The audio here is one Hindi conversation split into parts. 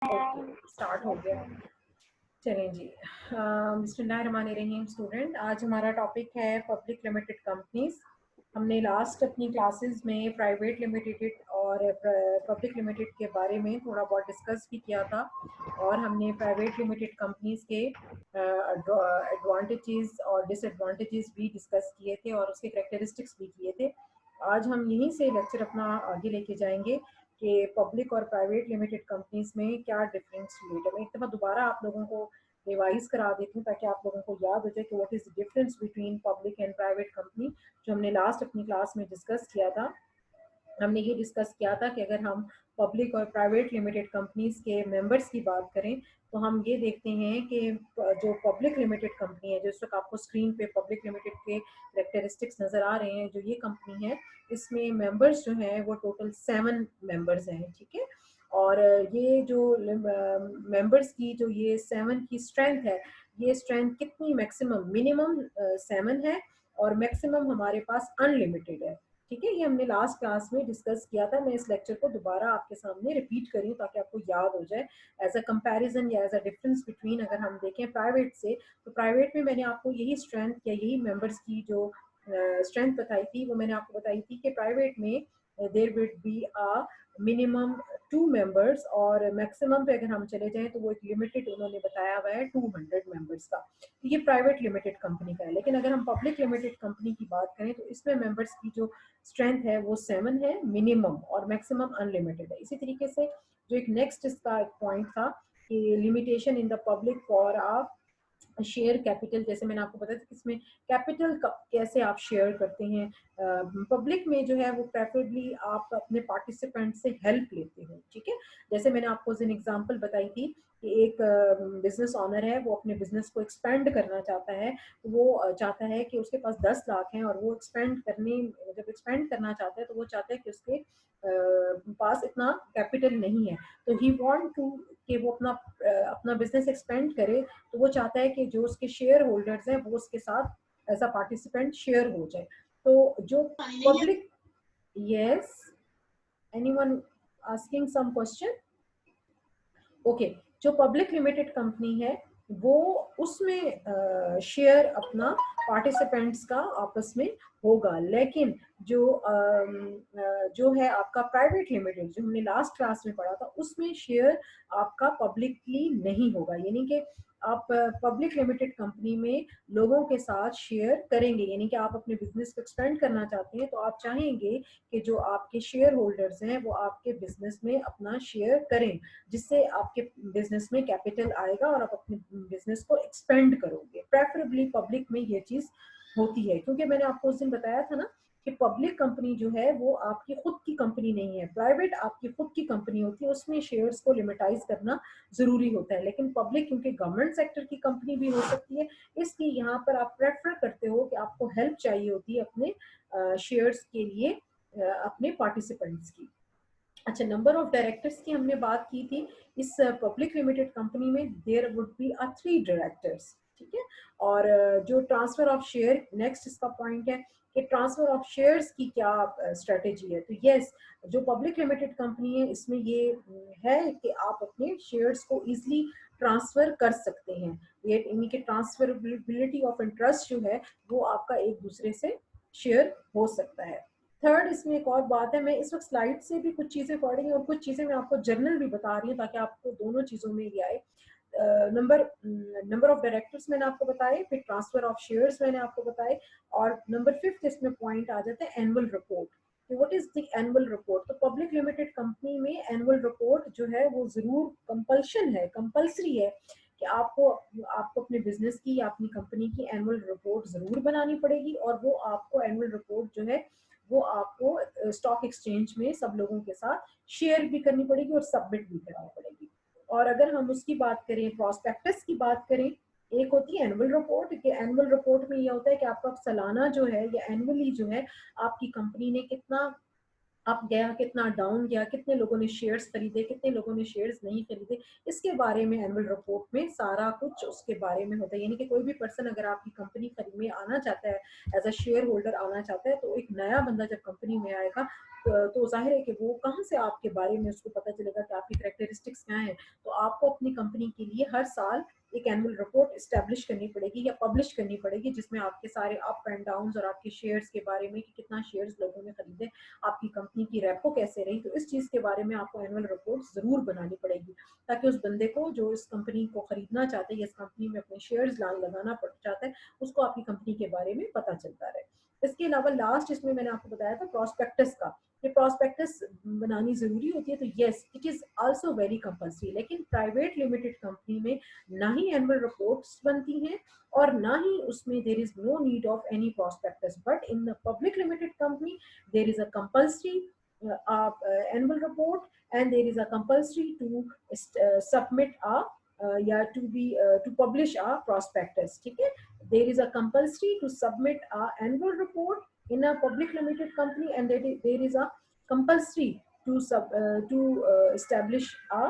ओके, स्टार्ट हो गया। चलें जी। बिस्मिल्लाहिर्रहमानिर्रहीम स्टूडेंट, आज हमारा टॉपिक है पब्लिक लिमिटेड कंपनीज। हमने लास्ट अपनी क्लासेस में प्राइवेट लिमिटेड और पब्लिक लिमिटेड के बारे में थोड़ा बहुत डिस्कस भी किया था और हमने प्राइवेट लिमिटेड कंपनीज के एडवांटेजेस और डिसएडवांटेजेस भी डिस्कस किए थे और उसके करेक्टरिस्टिक्स भी किए थे। आज हम यहीं से लेक्चर अपना आगे लेके जाएंगे कि पब्लिक और प्राइवेट लिमिटेड कंपनीज में क्या डिफरेंस रेट है। मैं एक दफ़ा दोबारा आप लोगों को रिवाइज करा देती हूँ ताकि आप लोगों को याद हो जाए कि what is the difference between public and private company, जो हमने लास्ट अपनी क्लास में डिस्कस किया था। हमने ये डिस्कस किया था कि अगर हम पब्लिक और प्राइवेट लिमिटेड कंपनीज के मेंबर्स की बात करें तो हम ये देखते हैं कि जो पब्लिक लिमिटेड कंपनी है, जो इस वक्त आपको स्क्रीन पे पब्लिक लिमिटेड के करेक्टरिस्टिक्स नज़र आ रहे हैं, जो ये कंपनी है इसमें मेंबर्स जो हैं वो टोटल 7 मेंबर्स हैं, ठीक है। और ये जो मेंबर्स की जो ये 7 की स्ट्रेंथ है, ये स्ट्रेंथ कितनी मैक्सिमम, मिनिमम 7 है और मैक्सिमम हमारे पास अनलिमिटेड है, ठीक है। ये हमने लास्ट क्लास में डिस्कस किया था। मैं इस लेक्चर को दोबारा आपके सामने रिपीट करी ताकि आपको याद हो जाए एज अ कंपैरिजन या एज अ डिफरेंस बिटवीन। अगर हम देखें प्राइवेट से, तो प्राइवेट में मैंने आपको यही स्ट्रेंथ या यही मेंबर्स की जो स्ट्रेंथ बताई थी, वो मैंने आपको बताई थी कि प्राइवेट में there would be a minimum 2 members और मैक्सिमम पे अगर हम चले जाएं तो वो एक लिमिटेड उन्होंने बताया हुआ है 200 मेंबर्स का। तो ये प्राइवेट लिमिटेड कंपनी का है। लेकिन अगर हम पब्लिक लिमिटेड कंपनी की बात करें तो इसमें मेंबर्स की जो स्ट्रेंथ है वो 7 है मिनिमम और मैक्सिमम अनलिमिटेड है। इसी तरीके से जो एक नेक्स्ट इसका एक पॉइंट था कि limitation in the public for a share capital, जैसे मैंने आपको बताया था कि इसमें कैपिटल कैसे आप शेयर करते हैं। पब्लिक में जो है वो प्रेफरेबली आप अपने पार्टिसिपेंट से हेल्प लेते हो, ठीक है। जैसे मैंने आपको एन एग्जांपल बताई थी कि एक बिजनेस ऑनर है, वो अपने बिजनेस को एक्सपेंड करना चाहता है। वो चाहता है कि उसके पास 10 लाख हैं और वो जब एक्सपेंड करना चाहता है तो वो चाहता है कि उसके पास इतना कैपिटल नहीं है। तो ही वांट टू कि वो अपना बिजनेस एक्सपेंड करे, तो वो चाहता है कि जो उसके शेयर होल्डर्स हैं वो उसके साथ एज अ पार्टिसिपेंट शेयर हो जाए। तो जो public, yes, anyone asking some question? Okay. जो पब्लिक लिमिटेड कंपनी है वो उसमें शेयर अपना पार्टिसिपेंट्स का आपस में होगा। लेकिन जो है आपका प्राइवेट लिमिटेड, जो हमने लास्ट क्लास में पढ़ा था, उसमें शेयर आपका पब्लिकली नहीं होगा। यानी कि आप पब्लिक लिमिटेड कंपनी में लोगों के साथ शेयर करेंगे, यानी कि आप अपने बिजनेस को एक्सपेंड करना चाहते हैं तो आप चाहेंगे कि जो आपके शेयर होल्डर्स हैं वो आपके बिजनेस में अपना शेयर करें, जिससे आपके बिजनेस में कैपिटल आएगा और आप अपने बिजनेस को एक्सपेंड करोगे। प्रेफरेबली पब्लिक में ये चीज होती है, क्योंकि मैंने आपको उस दिन बताया था ना कि पब्लिक कंपनी जो है वो आपकी खुद की कंपनी नहीं है। प्राइवेट आपकी खुद की कंपनी होती है, उसमें शेयर्स को लिमिटाइज करना जरूरी होता है। लेकिन पब्लिक क्योंकि गवर्नमेंट सेक्टर की कंपनी भी हो सकती है, इसलिए यहाँ पर आप प्रेफर करते हो कि आपको हेल्प चाहिए होती है अपने शेयर्स के लिए, अपने पार्टिसिपेंट्स की। अच्छा, नंबर ऑफ डायरेक्टर्स की हमने बात की थी। इस पब्लिक लिमिटेड कंपनी में देयर वुड बी 3 डायरेक्टर्स, ठीक है। और जो ट्रांसफर ऑफ शेयर, नेक्स्ट इसका पॉइंट है कि ट्रांसफर ऑफ शेयर्स की क्या स्ट्रेटेजी है। तो यस, जो पब्लिक लिमिटेड कंपनी है इसमें ये है कि आप अपने शेयर्स को इजीली ट्रांसफर कर सकते हैं। ये यानी कि ट्रांसफरेबिलिटी ऑफ इंटरेस्ट जो है वो आपका एक दूसरे से शेयर हो सकता है। थर्ड, इसमें एक और बात है, मैं इस वक्त स्लाइड से भी कुछ चीजें पढ़ी और कुछ चीजें मैं आपको जर्नल भी बता रही हूँ ताकि आपको दोनों चीजों में ये आए। नंबर ऑफ डायरेक्टर्स मैंने आपको बताए, फिर ट्रांसफर ऑफ शेयर्स मैंने आपको बताए, और नंबर 5 इसमें पॉइंट आ जाता है annual report. What is the annual report? तो पब्लिक लिमिटेड कंपनी में एनुअल रिपोर्ट जो है वो जरूर कंपल्शन है, कंपल्सरी है कि आपको आपको अपने बिजनेस की या अपनी कंपनी की एनुअल रिपोर्ट जरूर बनानी पड़ेगी। और वो आपको एनुअल रिपोर्ट जो है वो आपको स्टॉक एक्सचेंज में सब लोगों के साथ शेयर भी करनी पड़ेगी और सबमिट भी करनी पड़ेगी। और अगर हम उसकी बात करें, प्रॉस्पेक्टस की बात करें, एक होती है एनुअल रिपोर्ट, कि एनुअल रिपोर्ट में यह होता है कि आपका सालाना जो है या एनुअली जो है आपकी कंपनी ने कितना अप गया, कितना डाउन गया, कितने लोगों ने शेयर्स खरीदे, कितने लोगों ने शेयर्स नहीं खरीदे, इसके बारे में एनुअल रिपोर्ट में सारा कुछ उसके बारे में होता है। यानी कि कोई भी पर्सन अगर आपकी कंपनी में आना चाहता है, एज अ शेयर होल्डर आना चाहता है, तो एक नया बंदा जब कंपनी में आएगा तो जाहिर है कि वो कहाँ से आपके बारे में उसको पता चलेगा कि आपकी कैरेक्टरिस्टिक्स क्या है। तो आपको अपनी कंपनी के लिए हर साल एक एनुअल रिपोर्ट एस्टेब्लिश करनी पड़ेगी या पब्लिश करनी पड़ेगी, जिसमें आपके सारे अप एंड डाउन और आपके शेयर्स के बारे में कि कितना शेयर्स लोगों ने खरीदे, आपकी कंपनी की रेपो कैसे रही। तो इस चीज़ के बारे में आपको एनुअल रिपोर्ट ज़रूर बनानी पड़ेगी, ताकि उस बंदे को जो इस कंपनी को खरीदना चाहते हैं या इस कंपनी में अपने शेयर्स लगाना पड़ चाहता है, उसको आपकी कंपनी के बारे में पता चलता रहे। इसके अलावा लास्ट इसमें मैंने आपको बताया था प्रोस्पेक्टस का, ये प्रोस्पेक्टस बनानी जरूरी होती है। तो yes, it is also very compulsory. लेकिन प्राइवेट लिमिटेड कंपनी में ना ही एनुअल रिपोर्ट्स बनती हैं और ना ही उसमें there is no need of any prospectus, but in the public limited company there is a compulsory annual report, and there is a compulsory to submit a या to publish a prospectus, ठीक है। there is a compulsory to submit a annual report in a public limited company, and there is a compulsory to establish a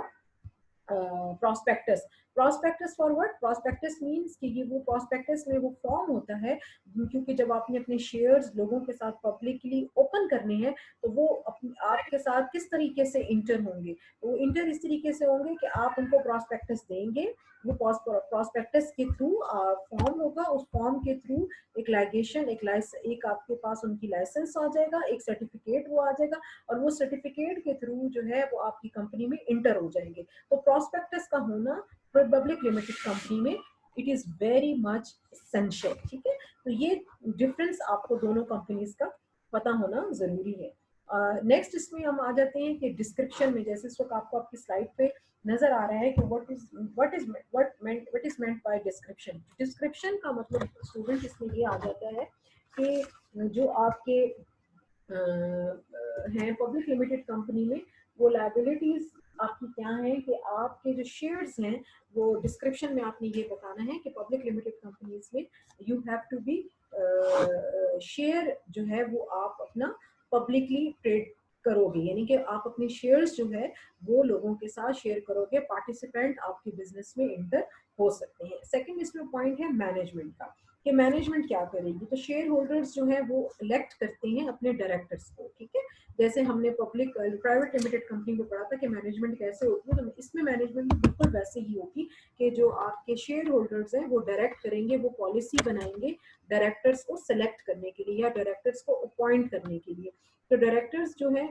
prospectus। prospectus for what? prospectus means कि ये वो prospectus में वो फॉर्म होता है, क्योंकि जब आपने अपने शेयर्स लोगों के साथ पब्लिकली ओपन करने हैं, तो वो आपके साथ किस तरीके से इंटर होंगे। वो इंटर इस तरीके से होंगे कि आप उनको prospectus देंगे, वो prospectus के थ्रू फॉर्म होगा, उस फॉर्म के थ्रू एक लाइगेशन, एक आपके पास उनकी लाइसेंस आ जाएगा, एक सर्टिफिकेट वो आ जाएगा, और वो सर्टिफिकेट के थ्रू जो है वो आपकी कंपनी में इंटर हो जाएंगे। तो प्रोस्पेक्टस का होना पब्लिक लिमिटेड कंपनी में it is very much essential, ठीक है। तो ये डिफरेंस आपको दोनों कंपनीज का पता होना जरूरी है। नेक्स्ट इसमें हम आ जाते हैं कि डिस्क्रिप्शन में, जैसे इस वक्त आपको आपकी स्लाइड पे नजर आ रहा है कि what is meant by description. Description का मतलब स्टूडेंट इसमें ये आ जाता है कि जो आपके हैं पब्लिक लिमिटेड कंपनी में, वो लायबिलिटीज आपकी क्या है कि आपके जो शेयर्स हैं वो डिस्क्रिप्शन में आपने ये बताना है कि पब्लिक लिमिटेड कंपनीज में you have to be share जो है वो आप अपना पब्लिकली ट्रेड करोगे, यानी कि आप अपने शेयर्स जो है वो लोगों के साथ शेयर करोगे, पार्टिसिपेंट आपके बिजनेस में इंटर हो सकते हैं। सेकंड इसमें पॉइंट है मैनेजमेंट का, कि मैनेजमेंट क्या करेगी। तो शेयर होल्डर्स जो है वो इलेक्ट करते हैं अपने डायरेक्टर्स को, ठीक है। जैसे हमने पब्लिक प्राइवेट लिमिटेड कंपनी में पढ़ा था कि मैनेजमेंट कैसे होती है, तो इसमें मैनेजमेंट बिल्कुल वैसे ही होगी कि जो आपके शेयर होल्डर्स हैं वो डायरेक्ट करेंगे, वो पॉलिसी बनाएंगे डायरेक्टर्स को सिलेक्ट करने के लिए या डायरेक्टर्स को अपॉइंट करने के लिए। तो डायरेक्टर्स जो है,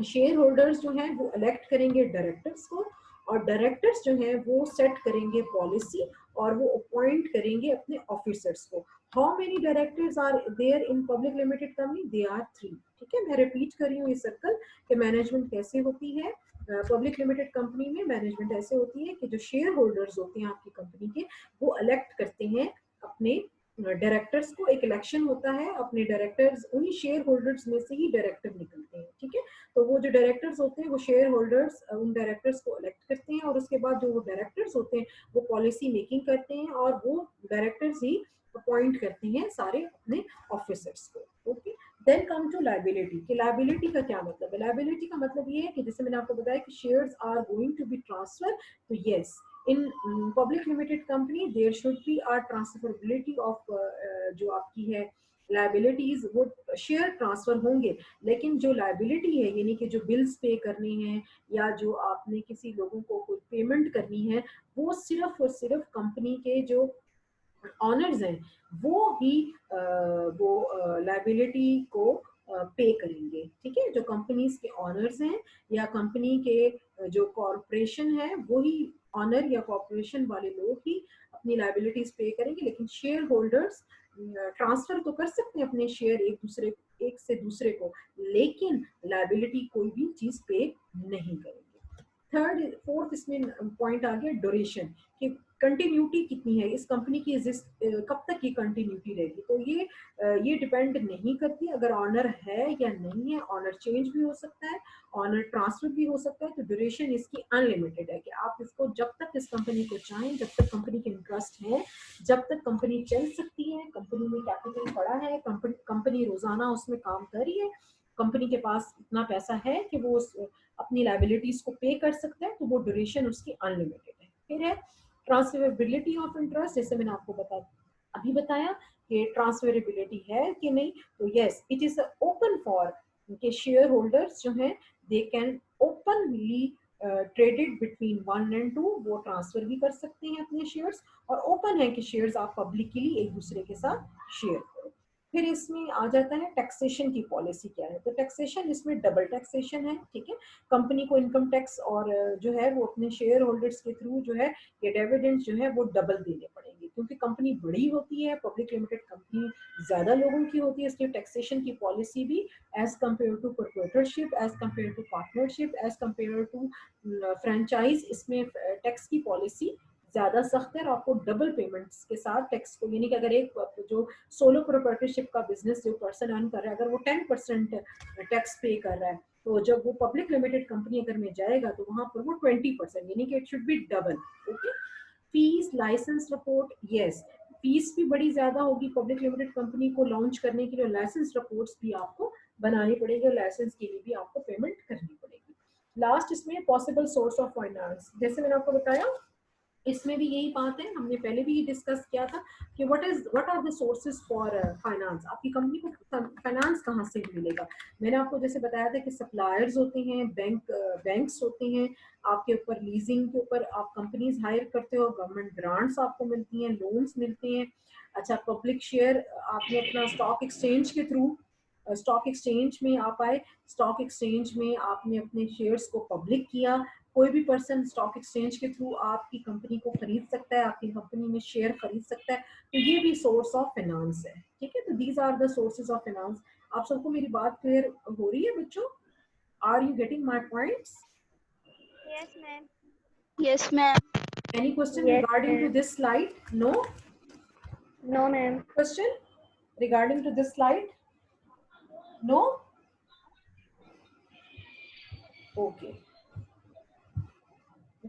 शेयर होल्डर्स जो हैं वो इलेक्ट करेंगे डायरेक्टर्स को, और डायरेक्टर्स जो हैं वो सेट करेंगे पॉलिसी और वो अपॉइंट करेंगे अपने ऑफिसर्स को। How many directors are there in public limited company? They are 3, ठीक है। मैं रिपीट कर रही हूँ ये सर्कल कि मैनेजमेंट कैसे होती है पब्लिक लिमिटेड कंपनी में। मैनेजमेंट ऐसे होती है कि जो शेयर होल्डर्स होते हैं आपकी कंपनी के, वो इलेक्ट करते हैं अपने डायरेक्टर्स को। एक इलेक्शन होता है, अपने डायरेक्टर्स, उन्हीं शेयर होल्डर्स में से ही डायरेक्टर निकलते हैं, ठीक है। तो वो जो डायरेक्टर्स होते हैं वो शेयर होल्डर्स उन डायरेक्टर्स को इलेक्ट करते हैं, और उसके बाद जो वो डायरेक्टर्स होते हैं वो पॉलिसी मेकिंग करते हैं, और वो डायरेक्टर्स ही अपॉइंट करते हैं सारे अपने ऑफिसर्स को। Okay, then come to liability. कि लायबिलिटी का क्या मतलब है? लायबिलिटी का मतलब ये है कि जैसे मैंने आपको बताया कि shares are going to be transfer, तो yes, in public limited company there should be a transferability of जो आपकी है लायबिलिटीज, वो शेयर ट्रांसफर होंगे। लेकिन जो लायबिलिटी है, यानी कि जो बिल्स पे करने हैं या जो आपने किसी लोगों को कोई पेमेंट करनी है, वो सिर्फ और सिर्फ कंपनी के जो ऑनर्स हैं वो ही वो लायबिलिटी को पे करेंगे, ठीक है। जो कंपनीज के ऑनर्स हैं या कंपनी के जो कॉरपोरेशन है, वो ही ऑनर या कॉरपोरेशन वाले लोग ही अपनी लायबिलिटीज पे करेंगे। लेकिन शेयर होल्डर्स ट्रांसफर तो कर सकते हैं अपने शेयर एक से दूसरे को, लेकिन लायबिलिटी कोई भी चीज पे नहीं करेंगे। थर्ड फोर्थ इसमें पॉइंट आ गया ड्यूरेशन, कि कंटिन्यूटी कितनी है इस कंपनी की, कब तक ये कंटिन्यूटी रहेगी। तो ये डिपेंड नहीं करती अगर ऑनर है या नहीं है। ऑनर चेंज भी हो सकता है, ऑनर ट्रांसफर भी हो सकता है। तो ड्यूरेशन इसकी अनलिमिटेड है कि आप इसको जब तक इस कंपनी को चाहें, जब तक कंपनी के इंटरेस्ट है, जब तक कंपनी चल सकती है, कंपनी में कैपिटल पड़ा है, कंपनी रोजाना उसमें काम कर रही है, कंपनी के पास इतना पैसा है कि वो अपनी लाइबिलिटीज को पे कर सकते हैं, तो वो ड्यूरेशन उसकी अनलिमिटेड है। फिर है ट्रांसफरेबिलिटी ऑफ इंटरेस्ट, जैसे मैंने आपको अभी बताया कि ट्रांसफरेबिलिटी है कि नहीं। तो yes, it is open for के शेयर होल्डर्स जो हैं they can openly traded between 1 and 2, वो ट्रांसफर भी कर सकते हैं अपने शेयर्स, और ओपन है कि शेयर्स आप पब्लिकली एक दूसरे के साथ शेयर करो। फिर इसमें आ जाता है टैक्सेशन की पॉलिसी क्या है। तो टैक्सेशन इसमें डबल टैक्सेशन है, ठीक है। कंपनी को इनकम टैक्स और जो है वो अपने शेयर होल्डर्स के थ्रू जो है ये डिविडेंड्स जो है वो डबल देने पड़ेंगे, क्योंकि कंपनी बड़ी होती है, पब्लिक लिमिटेड कंपनी ज्यादा लोगों की होती है, इसलिए टैक्सेशन की पॉलिसी भी as compare to corporatorship, as compare to partnership, as compare to franchise, इसमें टैक्स की पॉलिसी ज्यादा सख्त है और आपको डबल पेमेंट्स के साथ टैक्स को, यानी कि अगर एक जो सोलो प्रोप्राइटरशिप का बिजनेस जो पर्सन अर्न कर रहा है अगर वो 10% टैक्स पे कर रहा है, तो जब वो पब्लिक लिमिटेड कंपनी अगर में जाएगा तो वहां पर वो 20%, यानी कि it should be double. Okay. Fees, license report, yes, fees भी बड़ी ज्यादा होगी पब्लिक लिमिटेड कंपनी को लॉन्च करने के लिए, लाइसेंस रिपोर्ट्स भी आपको बनानी पड़ेगी और लाइसेंस के लिए भी आपको पेमेंट करनी पड़ेगी। लास्ट इसमें पॉसिबल सोर्स ऑफ फाइनेंस, जैसे मैंने आपको बताया इसमें भी यही बात है, हमने पहले भी डिस्कस किया था कि what are the sources for finance, आपकी कंपनी को फाइनेंस कहाँ से मिलेगा। मैंने आपको जैसे बताया था कि सप्लायर्स होते हैं, बैंक्स होते हैं, आपके ऊपर लीजिंग के ऊपर आप कंपनीज हायर करते हो, गवर्नमेंट ग्रांट्स आपको मिलती हैं, लोन्स मिलते हैं। अच्छा, पब्लिक शेयर आपने अपना स्टॉक एक्सचेंज के थ्रू, स्टॉक एक्सचेंज में आप आए, स्टॉक एक्सचेंज में आपने अपने शेयर्स को पब्लिक किया, कोई भी पर्सन स्टॉक एक्सचेंज के थ्रू आपकी कंपनी को खरीद सकता है, आपकी कंपनी में शेयर खरीद सकता है, तो ये भी सोर्स ऑफ फाइनेंस है, ठीक है। तो these are the sources of finance. आप सबको मेरी बात क्लियर हो रही है बच्चों? Are you getting my points? Yes, ma'am. Yes, ma'am. Any question Yes, regarding to ma'am. This slide? No No, ma'am. Question regarding to this slide? No? Okay,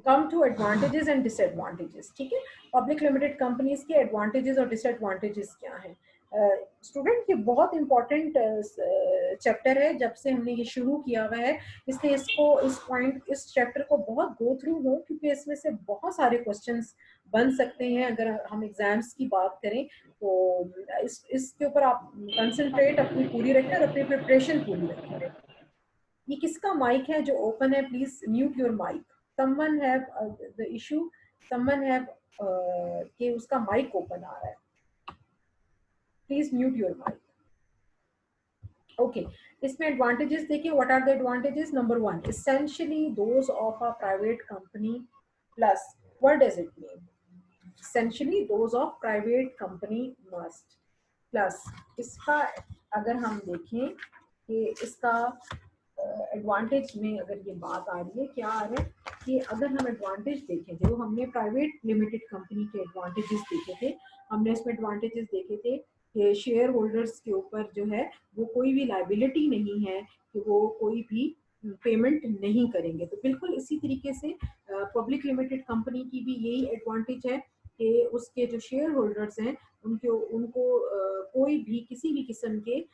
come to advantages and disadvantages, ठीक है। पब्लिक लिमिटेड कंपनीज के एडवांटेजेस और डिसएडवांटेजेस क्या हैं? स्टूडेंट ये बहुत इंपॉर्टेंट चैप्टर है, जब से हमने ये शुरू किया हुआ है, इसलिए इस चैप्टर को बहुत गो थ्रू हो, क्योंकि इसमें से बहुत सारे क्वेश्चंस बन सकते हैं अगर हम एग्जाम्स की बात करें। तो इसके ऊपर आप कंसंट्रेट अपनी पूरी रखें और अपनी प्रिपरेशन पूरी रखें। ये किसका माइक है जो ओपन है? Please mute your mic. someone have the issue, someone have कि उसका माइक ओपन आ रहा है, please mute your mic. Okay, इसमें एडवांटेजेस देखिए, what are the advantages? Number 1, essentially those of a private company plus, what does it mean? Essentially those of private company must plus, इसका अगर हम देखें कि इसका एडवांटेज में अगर ये बात आ रही है, क्या आ रहा है कि अगर हम एडवांटेज देखें, जो हमने प्राइवेट लिमिटेड कंपनी के एडवांटेजेस देखे थे, हमने इसमें एडवांटेजेस देखे थे कि शेयर होल्डर्स के ऊपर जो है वो कोई भी लाइबिलिटी नहीं है कि वो कोई भी पेमेंट नहीं करेंगे। तो बिल्कुल इसी तरीके से पब्लिक लिमिटेड कंपनी की भी यही एडवांटेज है कि उसके जो शेयर होल्डर्स हैं उनको उनको कोई भी किसी भी किस्म के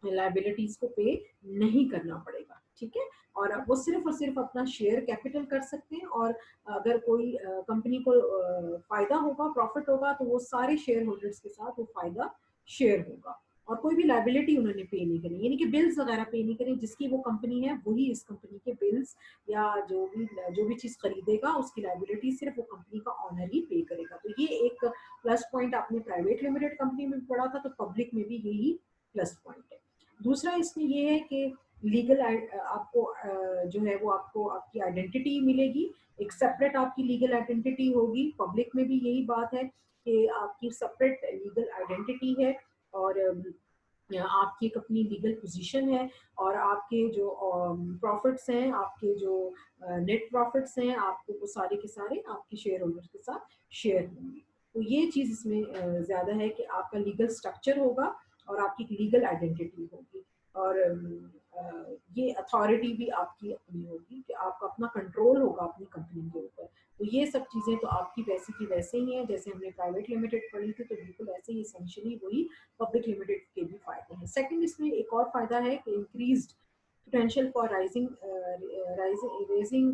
लाइबिलिटीज को पे नहीं करना पड़ेगा, ठीक है। और वो सिर्फ और सिर्फ अपना शेयर कैपिटल कर सकते हैं, और अगर कोई कंपनी को फायदा होगा, प्रॉफिट होगा, तो वो सारे शेयर होल्डर्स के साथ वो फायदा शेयर होगा, और कोई भी लाइबिलिटी उन्होंने पे नहीं करनी, यानी कि बिल्स वगैरह पे नहीं करें। जिसकी वो कंपनी है वही इस कंपनी के बिल्स या जो भी चीज खरीदेगा उसकी लाइबिलिटी सिर्फ वो कंपनी का ऑनर ही पे करेगा। तो ये एक प्लस पॉइंट आपने प्राइवेट लिमिटेड कंपनी में पढ़ा था, तो पब्लिक में भी यही प्लस पॉइंट है। दूसरा इसमें ये है कि लीगल आपको जो है वो आपको आपकी आइडेंटिटी मिलेगी, एक सेपरेट आपकी लीगल आइडेंटिटी होगी। पब्लिक में भी यही बात है कि आपकी सेपरेट लीगल आइडेंटिटी है, और आपकी एक अपनी लीगल पोजीशन है, और आपके जो प्रॉफिट्स हैं, आपके जो नेट प्रॉफिट्स हैं, आपको वो सारे के सारे आपके शेयर होल्डर्स के साथ शेयर होंगे। तो ये चीज़ इसमें ज़्यादा है कि आपका लीगल स्ट्रक्चर होगा और आपकी लीगल आइडेंटिटी होगी, और ये अथॉरिटी भी आपकी अपनी होगी कि आपका अपना कंट्रोल होगा अपनी कंपनी के ऊपर। तो ये सब चीज़ें तो आपकी वैसी की वैसे ही हैं जैसे हमने प्राइवेट लिमिटेड पढ़ी थी, तो बिल्कुल ऐसे ही एसेंशियली वही पब्लिक लिमिटेड के भी फायदे हैं। सेकंड, इसमें एक और फायदा है कि increased potential for raising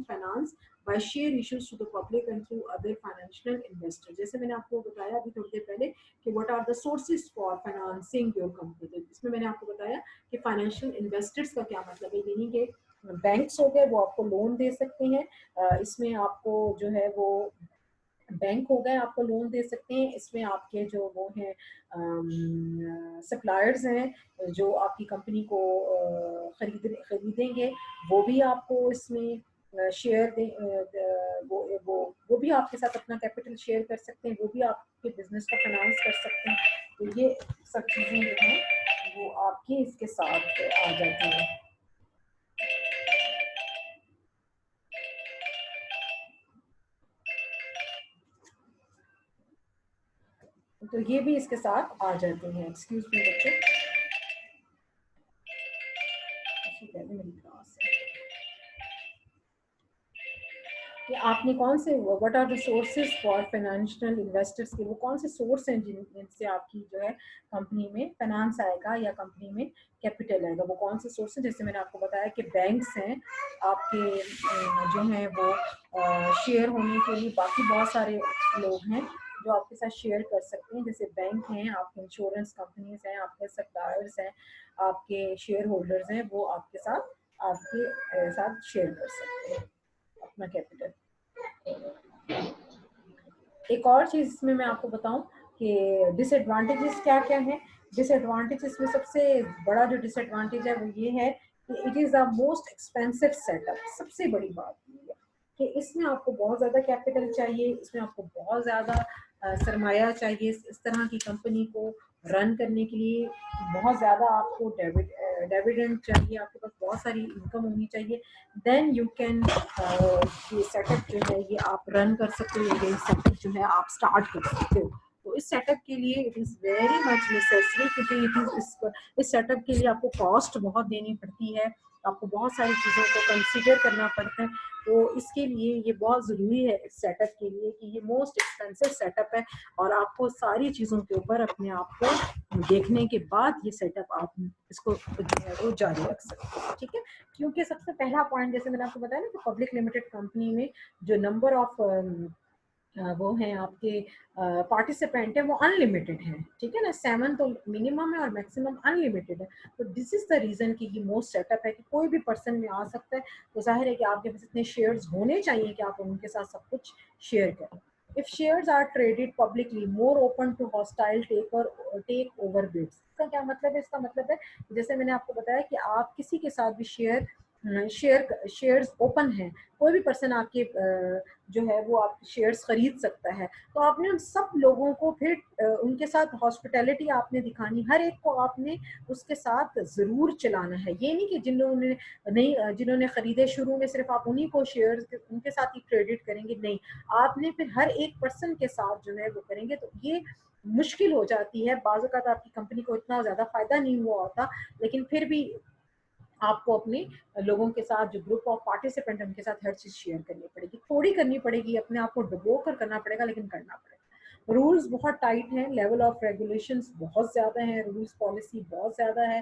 finance, by share issues to the public and through other financial investor. जैसे मैंने आपको बताया अभी थोड़ी देर पहले कि what are the sources for financing your company. इसमें मैंने आपको बताया कि फाइनेंशियल इन्वेस्टर्स का क्या मतलब है, यानी कि बैंक्स हो गए वो आपको लोन दे सकते हैं। इसमें आपको जो है वो बैंक हो गए आपको लोन दे सकते हैं। इसमें आपके जो वो हैं सप्लायर्स हैं जो आपकी कंपनी को खरीदेंगे, वो भी आपको इसमें शेयर दे वो भी आपके साथ अपना कैपिटल शेयर कर सकते हैं, वो भी आपके बिजनेस को फाइनेंस कर सकते हैं। तो ये सब चीज़ें जो हैं वो आपके इसके साथ आ जाती हैं। तो ये भी इसके साथ आ जाते हैं। एक्सक्यूज मी बच्चों, मेरी क्लास है कि आपने कौन से what are the sources for financial investors के, वो कौन से सोर्स हैं जिनसे आपकी जो है कंपनी में फाइनेंस आएगा या कंपनी में कैपिटल आएगा, वो कौन से सोर्स हैं। जैसे मैंने आपको बताया कि बैंक्स हैं आपके जो हैं वो शेयर होने के लिए, बाकी बहुत सारे लोग हैं जो आपके साथ शेयर कर सकते हैं, जैसे बैंक हैं, आपके इंश्योरेंस कंपनीज हैं, आपके सप्लायर्स हैं, आपके शेयर होल्डर्स हैं, वो आपके साथ शेयर कर सकते हैं अपना कैपिटल। एक और चीज इसमें मैं आपको बताऊं कि डिसएडवांटेजेस क्या क्या हैं। डिसएडवांटेजेस में सबसे बड़ा जो डिसएडवांटेज है वो ये है कि it is the most expensive setup. सबसे बड़ी बात ये है कि इसमें आपको बहुत ज़्यादा कैपिटल चाहिए, इसमें आपको बहुत ज़्यादा सरमाया चाहिए। इस तरह की कंपनी को रन करने के लिए बहुत ज़्यादा आपको डिविडेंड चाहिए, आपके पास बहुत सारी इनकम होनी चाहिए। देन यू कैन ये सेटअप जो है ये आप रन कर सकते हो, ये सेटअप जो है आप स्टार्ट कर सकते हो। तो इस सेटअप के लिए it is very much necessary, क्योंकि इस सेटअप के लिए आपको कॉस्ट बहुत देनी पड़ती है, आपको बहुत सारी चीज़ों को कंसीडर करना पड़ता है। तो इसके लिए ये बहुत ज़रूरी है इस सेटअप के लिए कि ये मोस्ट एक्सपेंसिव सेटअप है और आपको सारी चीज़ों के ऊपर अपने आप को देखने के बाद ये सेटअप आप इसको वो जारी रख सकते हैं। ठीक है, क्योंकि सबसे पहला पॉइंट जैसे मैंने आपको बताया ना कि पब्लिक लिमिटेड कंपनी में जो नंबर ऑफ वो हैं आपके पार्टिसिपेंट है वो अनलिमिटेड है। ठीक है ना, 7 तो मिनिमम है और मैक्सिमम अनलिमिटेड है। तो दिस इज द रीजन कि ये मोस्ट सेटअप है कि कोई भी पर्सन में आ सकता है। तो जाहिर है कि आपके पास इतने शेयर्स होने चाहिए कि आप उनके साथ सब कुछ शेयर करें। If shares are traded publicly more open to hostile take over bids. इसका क्या मतलब है? इसका मतलब है जैसे मैंने आपको बताया कि आप किसी के साथ भी शेयर्स ओपन है, कोई भी पर्सन आपके जो है वो आप शेयर्स खरीद सकता है। तो आपने उन सब लोगों को फिर उनके साथ हॉस्पिटैलिटी आपने दिखानी, हर एक को आपने उसके साथ ज़रूर चलाना है। ये नहीं कि जिन्होंने खरीदे शुरू में सिर्फ आप उन्हीं को शेयर्स उनके साथ ही क्रेडिट करेंगे, नहीं, आपने फिर हर एक पर्सन के साथ जो है वो करेंगे। तो ये मुश्किल हो जाती है, बाज़ औक़ात आपकी कंपनी को इतना ज़्यादा फ़ायदा नहीं हुआ होता, लेकिन फिर भी आपको अपने लोगों के साथ जो ग्रुप ऑफ पार्टिसिपेंट है उनके साथ हर चीज़ शेयर करनी पड़ेगी, थोड़ी करनी पड़ेगी, अपने आप को डुबो कर करना पड़ेगा, लेकिन करना पड़ेगा। रूल्स बहुत टाइट हैं, लेवल ऑफ रेगुलेशंस बहुत ज़्यादा हैं, रूल्स पॉलिसी बहुत ज़्यादा है।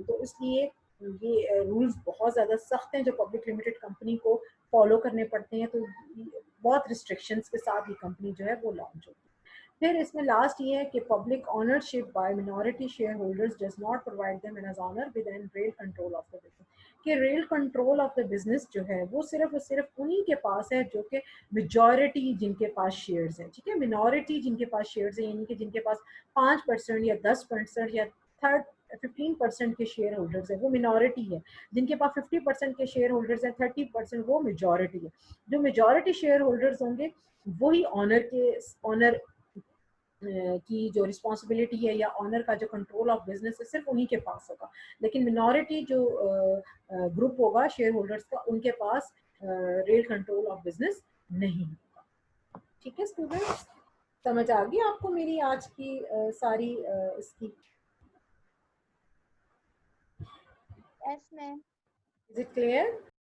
तो इसलिए ये रूल्स बहुत ज़्यादा सख्त हैं जो पब्लिक लिमिटेड कंपनी को फॉलो करने पड़ते हैं। तो बहुत रिस्ट्रिक्शंस के साथ ये कंपनी जो है वो लॉन्च होती है। फिर इसमें लास्ट ये है कि public ownership by minority shareholders does not provide them as owner with an real control of the business. कि real control of the business जो है वो सिर्फ और सिर्फ उन्हीं के पास है जो कि मेजॉरिटी जिनके पास शेयर्स हैं। ठीक है, मिनॉरिटी जिनके पास शेयर्स हैं, यानी कि जिनके पास 5% या 10% या 15% के शेयर होल्डर्स है, वो मिनॉरिटी है। जिनके पास 50% के शेयर होल्डर्स हैं, 30% वो मेजॉरिटी है। जो मेजॉरिटी शेयर होल्डर्स होंगे वही ऑनर की जो रिस्पॉन्सिबिलिटी है या ऑनर का जो कंट्रोल ऑफ बिजनेस है सिर्फ उन्हीं के पास होगा। लेकिन मिनॉरिटी जो ग्रुप होगा शेयर होल्डर्स का, उनके पास रियल कंट्रोल ऑफ बिजनेस नहीं होगा। ठीक है स्टूडेंट्स, समझ आ गई आपको मेरी आज की सारी इसकी? Yes, ma'am. Is it clear?